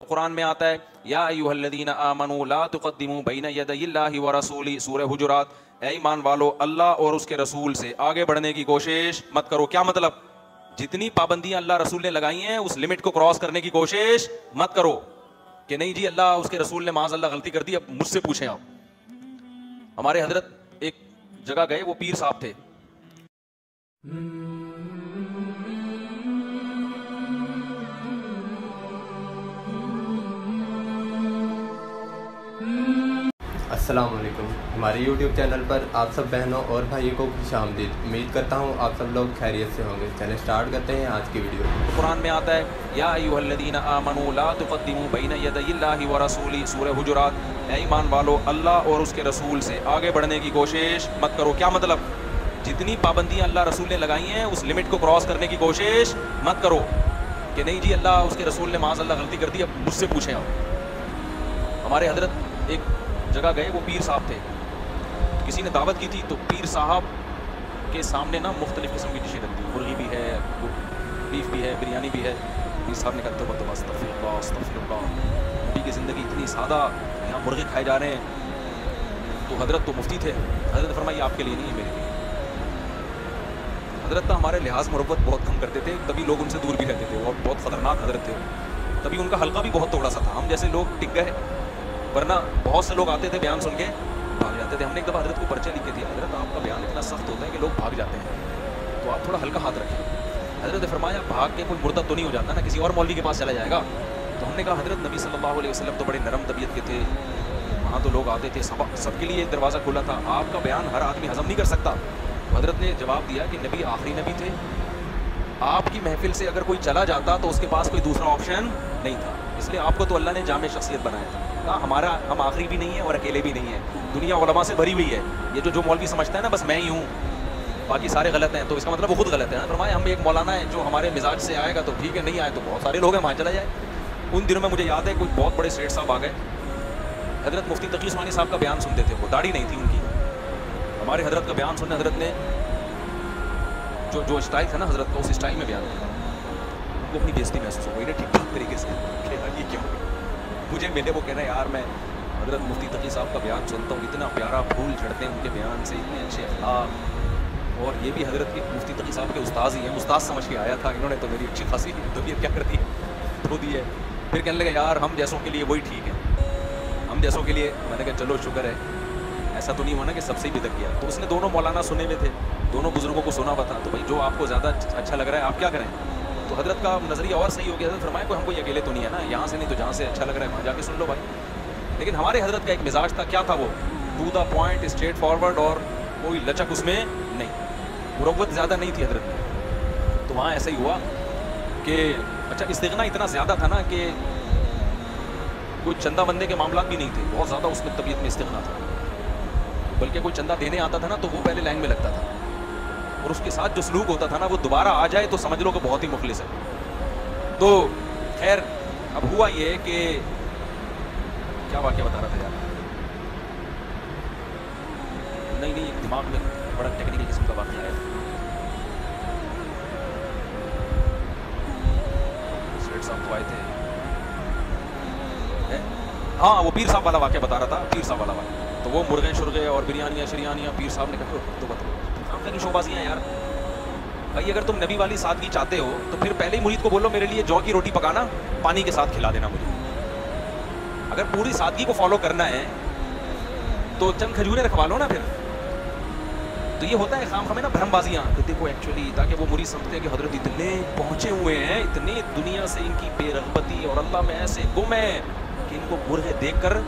قرآن میں آتا ہے یا ایھا الذین آمنوا لا تقدموا بین یدی اللہ ورسولہ، سورہ حجرات، اے ایمان والو اللہ اور اس کے رسول سے آگے بڑھنے کی کوشش مت کرو۔ کیا مطلب؟ جتنی پابندیاں اللہ رسول نے لگائی ہیں اس لمٹ کو کراس کرنے کی کوشش مت کرو کہ نہیں جی اللہ اس کے رسول نے معاذ اللہ غلطی کر دی، اب مجھ سے پوچھیں آپ۔ ہمارے حضرت ایک جگہ گئے، وہ پیر صاحب تھے، السلام علیکم، ہمارے یوٹیوب چینل پر آپ سب بہنوں اور بھائیوں کو خوش آمدید۔ امید کرتا ہوں آپ سب لوگ خیریت سے ہوں گے۔ چلیں سٹارٹ کرتے ہیں آج کی ویڈیو۔ قرآن میں آتا ہے یا ایھا الذین آمنوا لا تقدموا بین یدی اللہ ورسولہ، سورہ حجرات، اے ایمان والو اللہ اور اس کے رسول سے آگے بڑھنے کی کوشش مت کرو۔ کیا مطلب؟ جتنی پابندیاں اللہ رسول نے لگائی ہیں اس لمٹ کو کراس کرنے کی کوشش مت کرو کہ نہیں جی اللہ اس کے رسول نے معاذ اللہ غلطی کر دی، اب مجھ سے پوچھیں آپ۔ ہمارے حضرت ایک جگہ گئے، وہ پیر صاحب تھے، کسی نے دعوت کی تھی تو پیر صاحب کے سامنے نا مختلف قسم کی ڈشیں رکھ دی، مرغی بھی ہے، بیف بھی ہے، بریانی بھی ہے۔ پیر صاحب نے کہا توبہ استغفر اللہ استغفر اللہ، نبی کی زندگی اتنی سادہ، یہاں مرغے کھائے جا رہے ہیں۔ تو حضرت تو مفتی تھے، حضرت نے فرمایا آپ کے لیے نہیں ہے، میرے لیے۔ حضرت تو ہمارے لحاظ مروت بہت کم کرتے تھے، تبھی لوگ ان سے دور بھی رہتے تھے، اور بہت خطرناک حضرت تھے، تبھی ان کا حلقہ بھی بہت تھوڑا سا تھا، ہم جیسے لوگ ٹک گئے، ورنہ بہت سے لوگ آتے تھے بیان سن کے بھاگ جاتے تھے۔ ہم نے ایک دفعہ حضرت کو پرچے لکھ کے دیا، حضرت آپ کا بیان اتنا سخت ہوتا ہے کہ لوگ بھاگ جاتے ہیں، تو آپ تھوڑا ہلکا ہاتھ رکھیں۔ حضرت نے فرمایا بھاگ کے کوئی مرتد تو نہیں ہو جاتا نا، کسی اور مولوی کے پاس چلا جائے گا؟ تو ہم نے کہا حضرت نبی صلی اللہ علیہ وسلم تو بڑے نرم طبیعت کے تھے، وہاں تو لوگ آتے تھے، سب کے لیے ایک دروازہ کھلا تھا، آپ کا بیان ہر آدمی ہضم نہیں کر سکتا۔ تو حضرت نے جواب دیا کہ نبی آخری نبی تھے، آپ کی محفل سے اگر کوئی چلا جاتا تو اس کے پاس کوئی دوسرا آپشن نہیں تھا، اس لیے آپ کو تو اللہ نے جامع شخصیت بنایا تھا۔ ہم آخری بھی نہیں ہیں اور اکیلے بھی نہیں ہیں، دنیا علماء سے بھری ہوئی ہے، یہ جو مولوی سمجھتا ہے نا بس میں ہی ہوں باقی سارے غلط ہیں، تو اس کا مطلب وہ خود غلط ہے۔ فرمایا ہم ایک مولانا ہے جو ہمارے مزاج سے آئے گا تو ٹھیک ہے، نہیں آئے تو بہت سارے لوگ ہیں وہاں چلا جائے۔ ان دنوں میں مجھے یاد ہے کوئی بہت بڑے سیٹ صاحب آ گئے، حضرت مفتی تقی عثمانی صاحب کا بیان سنتے تھے، وہ داڑھی نہیں تھی ان کی، ہمارے حضرت کا بیان سننے حضرت نے جو اسٹائل تھا نا حضرت کا، اس اسٹائل میں بیان کیا، ان کو اپنی بےزتی محسوس ہو گئی نا ٹھیک ٹھاک طریقے سے کہ یہ کیوں مجھے ملے، وہ کہہ رہے ہیں یار میں حضرت مفتی تقی صاحب کا بیان سنتا ہوں، اتنا پیارا پھول جھڑتے ہیں ان کے بیان سے، اتنے اچھے اخلاق، اور یہ بھی حضرت کے مفتی تقی صاحب کے استاذ ہی ہیں، استاذ سمجھ کے آیا تھا، انہوں نے تو میری اچھی خاصی طبیعت کیا کرتی ہے دھو دی ہے۔ پھر کہنے لگا یار ہم جیسوں کے لیے وہی ٹھیک ہے، ہم جیسوں کے لیے، میں نے کہا چلو شکر ہے، ایسا تو نہیں ہوا نا کہ سب سے ہی بدک گیا۔ تو اس نے دونوں مولانا سنے ہوئے تھے، دونوں بزرگوں کو سنا ہوا تھا، تو بھائی جو آپ کو زیادہ اچھا لگ رہا ہے آپ کیا کریں؟ تو حضرت کا نظریہ اور صحیح ہو گیا، حضرت فرمایا کوئی ہم کوئی اکیلے تو نہیں ہے نا، یہاں سے نہیں تو جہاں سے اچھا لگ رہا ہے وہاں جا کے سن لو بھائی۔ لیکن ہمارے حضرت کا ایک مزاج تھا، کیا تھا وہ؟ To the point, straightforward, اور کوئی لچک اس میں نہیں، مروت زیادہ نہیں تھی حضرت میں۔ تو وہاں ایسا ہی ہوا کہ اچھا استغنا اتنا زیادہ تھا نا کہ کوئی چندہ بندے کے معاملات بھی نہیں تھے، بہت زیادہ اس میں طبیعت میں استغنا تھا، بلکہ کوئی چندہ دینے آتا تھا نا تو وہ پہلے لائن میں لگتا تھا، اور اس کے ساتھ جو سلوک ہوتا تھا نا وہ دوبارہ آ جائے تو سمجھ لو کہ بہت ہی مخلص ہے۔ تو خیر اب ہوا یہ کہ کیا واقعہ بتا رہا تھا یار، نہیں ایک دماغ میں بڑا ٹیکنیکل قسم کا واقعہ آیا تھا، سیٹ صاحب تو آئے تھے، ہاں وہ پیر صاحب والا واقعہ بتا رہا تھا، پیر صاحب والا واقعہ، تو وہ مرغے شرغے اور بریانیاں شریانیاں، پیر صاحب نے کہا تو بتاؤ ہم کی شوبازیاں یار، بھائی اگر تم نبی والی سادگی چاہتے ہو تو پھر پہلے ہی مرید کو بولو میرے لیے جو کی روٹی پکانا، پانی کے ساتھ کھلا دینا مجھے۔ اگر پوری سادگی کو فالو کرنا ہے تو چند کھجوریں رکھوا لو نا پھر۔ تو یہ ہوتا ہے خام خامے نا بھرم بازیاں کہ دیکھو ایکچولی، تاکہ وہ مرید سمجھتے ہیں کہ حضرت اتنے پہنچے ہوئے ہیں، اتنی دنیا سے ان کی بے رغبتی اور اللہ میں ایسے گم ہے کہ ان کو مرغے دیکھ کر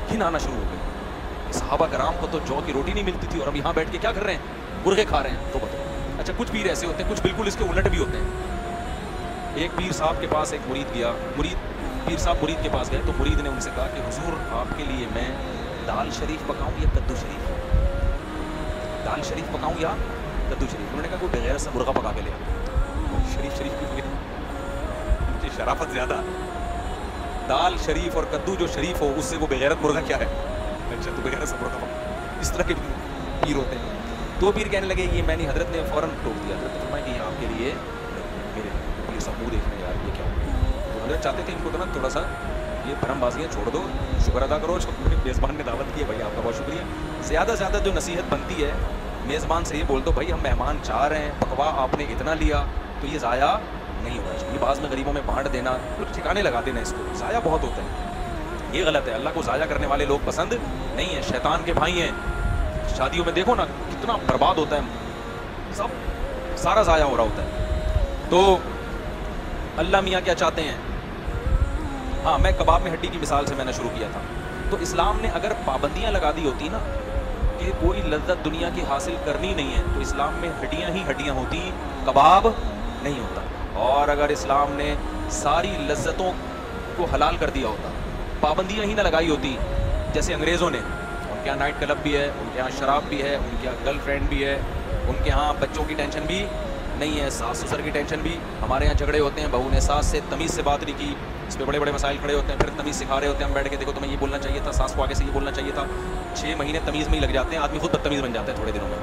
گھن آنا شروع ہو گئے۔ صحابہ کرام کو تو جو کی روٹی نہیں ملتی تھی اور اب یہاں بیٹھ کے کیا کر رہے ہیں؟ مرغے کھا رہے ہیں۔ تو بتاؤ اچھا کچھ پیر ایسے ہوتے ہیں، کچھ بالکل اس کے الٹ بھی ہوتے ہیں۔ ایک پیر صاحب کے پاس ایک مرید گیا، پیر صاحب مرید کے پاس گئے تو مرید نے ان سے کہا کہ حضور آپ کے لیے میں دال شریف پکاؤں یا کدو شریف؟ دال شریف پکاؤں یا کدو شریف؟ انہوں نے کہا کوئی بغیر سے مرغہ پکا کے لے شریف بھی مجھے شرافت زیادہ، دال شریف اور کدو جو شریف ہو اس سے وہ بغیرت مرغہ کیا ہے؟ اچھا تو بغیر سے مرغہ پکا، اس طرح کے پیر ہوتے ہیں۔ تو پیر کہنے لگے یہ میں نہیں، حضرت نے فوراً ٹوک دیا، حضرت نے فرمایا کہ یہ آپ کے لیے میرے پیر صاحب منہ دیکھنے یار یہ کیا ہو گیا؟ हज़रत चाहते थे इनको तो ना थोड़ा सा ये भरमबाजियाँ छोड़ दो, शुक्र अदा करो जो मेज़बान ने दावत की है, भाई आपका बहुत शुक्रिया। ज़्यादा से ज़्यादा जो नसीहत बनती है मेज़बान से ये बोल दो, भाई हम मेहमान चाह रहे हैं, पकवा आपने इतना लिया तो ये ज़ाया नहीं होना चाहिए। बाज़ में गरीबों में बांट देना, कुछ ठिकाने लगा देना, इसको ज़ाया बहुत होता है, ये गलत है। अल्लाह को ज़ाया करने वाले लोग पसंद नहीं है, शैतान के भाई हैं। शादियों में देखो ना कितना बर्बाद होता है, सब सारा ज़ाया हो रहा होता है। तो अल्लाह मियाँ क्या चाहते हैं? हाँ, मैं कबाब में हड्डी की मिसाल से मैंने शुरू किया था। तो इस्लाम ने अगर पाबंदियाँ लगा दी होती ना कि कोई लज्जत दुनिया की हासिल करनी नहीं है, तो इस्लाम में हड्डियाँ ही हड्डियाँ होती, कबाब नहीं होता। और अगर इस्लाम ने सारी लज्जतों को हलाल कर दिया होता, पाबंदियाँ ही ना लगाई होती, जैसे अंग्रेज़ों ने, उनके यहाँ नाइट क्लब भी है, उनके यहाँ शराब भी है, उनके यहाँ गर्लफ्रेंड भी है, उनके यहाँ बच्चों की टेंशन भी नहीं है, सास ससुर की टेंशन भी। हमारे यहाँ झगड़े होते हैं, बहू ने सास से तमीज़ से बात नहीं की, इस पर बड़े बड़े मसाइल खड़े होते हैं, फिर तमीज़ सिखा रहे होते हैं हम बैठ के, देखो तुम्हें ये बोलना चाहिए था, सास को आगे से ये बोलना चाहिए था। 6 महीने तमीज़ में ही लग जाते हैं, आदमी खुद बदतमीज़ बन जाता है थोड़े दिनों में।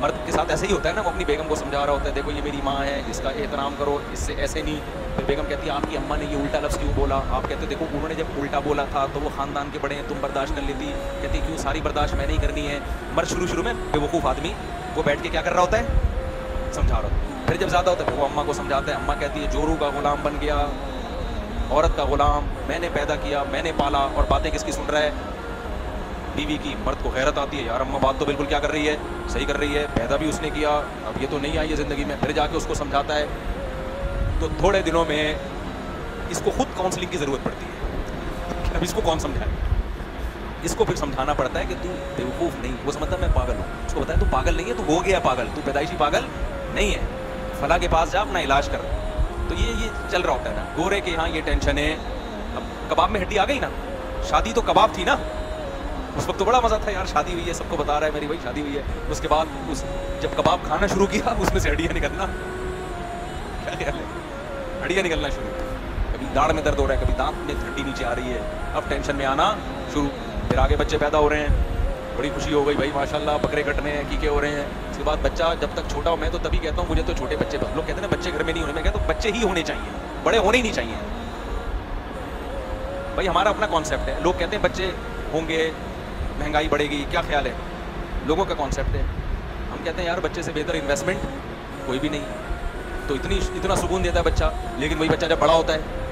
मर्द के साथ ऐसे ही होता है ना, वो अपनी बेगम को समझा रहा होता है, देखो ये मेरी माँ है, इसका एहतराम करो, इससे ऐसे नहीं। फिर बेगम कहती है आपकी अम्मा ने ये उल्टा लफ्ज़ क्यों बोला? आप कहते हो देखो उन्होंने जब उल्टा बोला था तो वो ख़ानदान के बड़े हैं, तुम बर्दाश्त कर लेती। कहती क्यों सारी बर्दाश्त मैं नहीं करनी है। मर्द शुरू में बेवकूफ़ आदमी वो बैठ के क्या कर रहा होता है? समझा रहा होता है। फिर जब ज़्यादा होता है वो अम्मा को समझाता है, अम्मा कहती है जोरू का ग़ुलाम बन गया, औरत का ग़ुलाम, मैंने पैदा किया, मैंने पाला, और बातें किसकी सुन रहा है? बीवी की। मर्द को गैरत आती है, यार अम्मा बात तो बिल्कुल क्या कर रही है, सही कर रही है, पैदा भी उसने किया, अब ये तो नहीं आई है ज़िंदगी में। फिर जाके उसको समझाता है, तो थोड़े दिनों में इसको खुद काउंसलिंग की ज़रूरत पड़ती है। अब इसको कौन समझाए? इसको फिर समझाना पड़ता है कि तू बेवकूफ़ नहीं, वो समझता है मैं पागल हूँ, उसको बताया तू पागल नहीं है, तू हो गया पागल, तू पैदाइशी पागल नहीं है, फला के पास जा अपना इलाज कर। तो ये चल रहा होता है ना, गोरे के यहाँ ये टेंशन है। अब कबाब में हड्डी आ गई ना, शादी तो कबाब थी ना, उस वक्त तो बड़ा मज़ा था यार, शादी हुई है, सबको बता रहा है मेरी भाई शादी हुई है। उसके बाद जब कबाब खाना शुरू किया उसमें से हड्डियाँ निकलना, क्या ख्याल है? हड्डियाँ निकलना शुरू, कभी दाढ़ में दर्द हो रहा है, कभी दांत में हड्डी नीचे आ रही है, अब टेंशन में आना शुरू। फिर आगे बच्चे पैदा हो रहे हैं, बड़ी खुशी हो गई भाई माशाल्लाह, बकरे कटने हैं, कीके हो रहे हैं। उसके बाद बच्चा जब तक छोटा हो, मैं तो तभी कहता हूँ मुझे तो छोटे बच्चे, लोग कहते हैं ना बच्चे घर में नहीं होने, मैं कहता हूँ बच्चे ही होने चाहिए, बड़े होने ही नहीं चाहिए। भाई हमारा अपना कॉन्सेप्ट है, लोग कहते हैं बच्चे होंगे महंगाई बढ़ेगी, क्या ख्याल है? लोगों का कॉन्सेप्ट है। हम कहते हैं यार बच्चे से बेहतर इन्वेस्टमेंट कोई भी नहीं। तो इतना सुकून देता है बच्चा, लेकिन वही बच्चा जब बड़ा होता है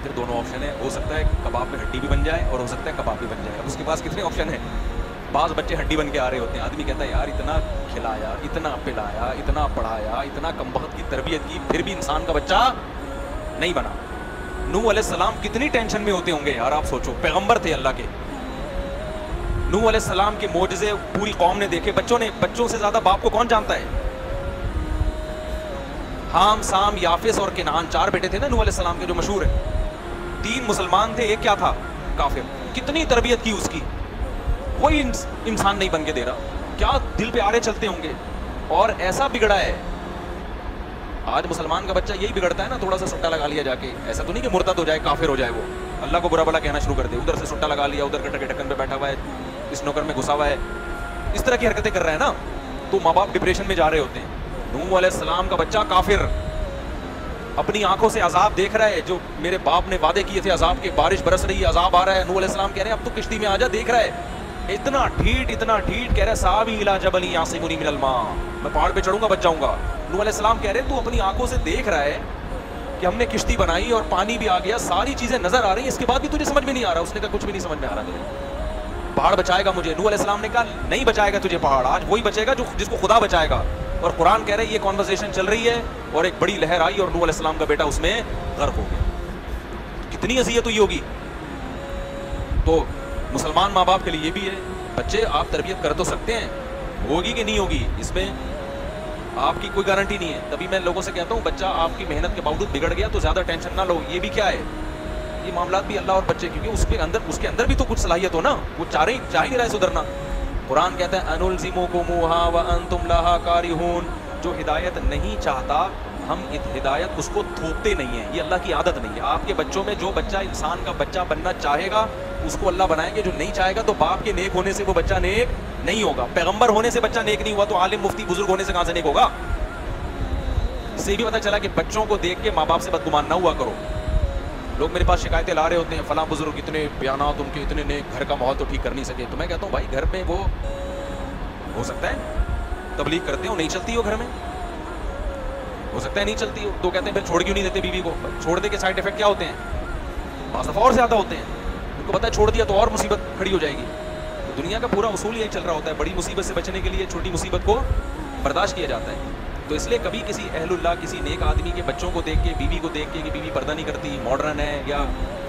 फिर दोनों ऑप्शन है, हो सकता है कबाब में हड्डी भी बन जाए और हो सकता है कबाब भी बन जाए। अब उसके पास कितने ऑप्शन है? बाज़ बच्चे हड्डी बन के आ रहे होते हैं, आदमी कहता है यार इतना खिलाया, इतना पिलाया, इतना पढ़ाया, इतना कमबख्त की तरबियत की, फिर भी इंसान का बच्चा नहीं बना। नूह अलैहिस्सलाम कितनी टेंशन में होते होंगे यार, आप सोचो, पैगंबर थे अल्लाह के। नूह अलैहिस्सलाम के मोजज़े पूरी कौम ने देखे, बच्चों से ज़्यादा बाप को कौन जानता है? हाम, साम, याफिस और किनान 4 बेटे थे ना नूह अलैहिस्सलाम के जो मशहूर है। 3 मुसलमान थे, एक क्या था? काफिर। कितनी तरबियत की उसकी, कोई इंसान नहीं बन के दे रहा, क्या दिल पे आरे चलते होंगे, और ऐसा बिगड़ा है। आज मुसलमान का बच्चा यही बिगड़ता है ना, थोड़ा सा सुट्टा लगा लिया जाके, ऐसा तो नहीं कि मुर्तद हो जाए, काफिर हो जाए, वो अल्लाह को बुरा भला कहना शुरू कर दे, उधर से सुट्टा लगा लिया, उधर कटर के ढक्कन पे बैठा हुआ है, इस नौकर में घुसा हुआ है, इस तरह की हरकतें कर रहा है ना, तो माँ बाप डिप्रेशन में जा रहे होते हैं। नूह अलैहिस्सलाम का बच्चा काफिर, अपनी आंखों से अजाब देख रहा है, जो मेरे बाप ने वादे किए थे अजाब के, बारिश बरस रही है, अजाब आ रहा है। नूह अलैहिस्सलाम कह रहे हैं अब तो किश्ती में आ जा, देख रहा है इतना ढीठ कह रहा है साबी इला जबली यासिमुनी मिनल मा, मैं पहाड़ पे चढ़ूंगा बच जाऊंगा। नूह अलैहिस्सलाम कह रहे हैं तू अपनी आंखों से देख रहा है कि हमने किश्ती बनाई और पानी भी आ गया, सारी चीजें नजर आ रही हैं, इसके बाद भी तुझे समझ में नहीं आ रहा। उसने कहा कुछ भी नहीं समझ में आ रहा तुझे, पहाड़ बचाएगा मुझे? नूह अलैहिस्सलाम ने कहा नहीं बचाएगा तुझे पहाड़, आज वही बचेगा जो जिसको खुदा बचाएगा। और कुरान कह रहे हैं ये कॉन्वर्सेशन चल रही है और एक बड़ी लहर आई और नूह अलैहिस्सलाम का बेटा उसमें गर्क हो गया। कितनी अज़ियत हुई होगी। तो मुसलमान माँ बाप के लिए ये भी है, बच्चे आप तरबियत कर तो सकते हैं, होगी कि नहीं होगी इसमें आपकी कोई गारंटी नहीं है। तभी मैं लोगों से कहता हूँ बच्चा आपकी मेहनत के बावजूद बिगड़ गया तो ज़्यादा टेंशन ना लो, ये भी क्या है, ये मामला भी अल्लाह और बच्चे, क्योंकि उसके अंदर भी तो कुछ सलाहियत हो ना, वो चाह ही नहीं रहा है सुधरना। कुरान कहता है अनुलज़िमुकुमुहा व अंतुम लहा कारिहून, जो हिदायत नहीं चाहता हम हिदायत उसको थोपते नहीं है, ये अल्लाह की आदत नहीं है। आपके बच्चों में जो बच्चा इंसान का बच्चा बनना चाहेगा उसको अल्लाह बनाएंगे, जो नहीं चाहेगा तो बाप के नेक होने से वो बच्चा नेक नहीं होगा, पैगंबर होने से बच्चा नेक नहीं हुआ तो आलिम मुफ्ती बुजुर्ग होने से कहां से नेक होगा। इससे भी पता चला कि बच्चों को देख के माँ बाप से बदगुमान ना हुआ करो। लोग मेरे पास शिकायतें ला रहे होते हैं, फलां बुजुर्ग इतने बयानात उनके इतने ने, घर का माहौल तो ठीक कर नहीं सके। तो मैं कहता हूँ भाई घर में वो हो सकता है तबलीग करते हो, नहीं चलती हो घर में, हो सकता है नहीं चलती हो, तो कहते हैं फिर छोड़ क्यों नहीं देते बीवी को? छोड़ने के साइड इफेक्ट क्या होते हैं? बाज़ दफ़ा और ज़्यादा होते हैं। उनको पता है छोड़ दिया तो और मुसीबत खड़ी हो जाएगी। तो दुनिया का पूरा उसूल यही चल रहा होता है, बड़ी मुसीबत से बचने के लिए छोटी मुसीबत को बर्दाश्त किया जाता है। तो इसलिए कभी किसी अहलुल्लाह, किसी नेक आदमी के बच्चों को देख के, बीवी को देख के कि बीवी पर्दा नहीं करती, मॉडर्न है, या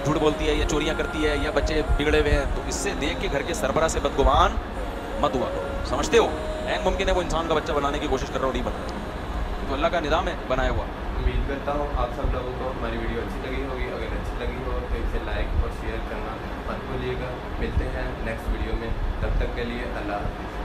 झूठ बोलती है, या चोरियाँ करती है, या बच्चे बिगड़े हुए हैं, तो इससे देख के घर के सरबरा से बदगुमान मत हुआ करो। समझते हो ऐन मुमकिन है वो इंसान का बच्चा बनाने की कोशिश कर रहा हो, नहीं बना, तो अल्लाह का निज़ाम है बनाया हुआ। उम्मीद करता हूँ आप सब लोगों को हमारी वीडियो अच्छी लगी होगी। अगर अच्छी लगी हो तो इसे लाइक और शेयर करना मत भूलिएगा। मिलते हैं नेक्स्ट वीडियो में, तब तक के लिए अल्लाह हाफ़िज़।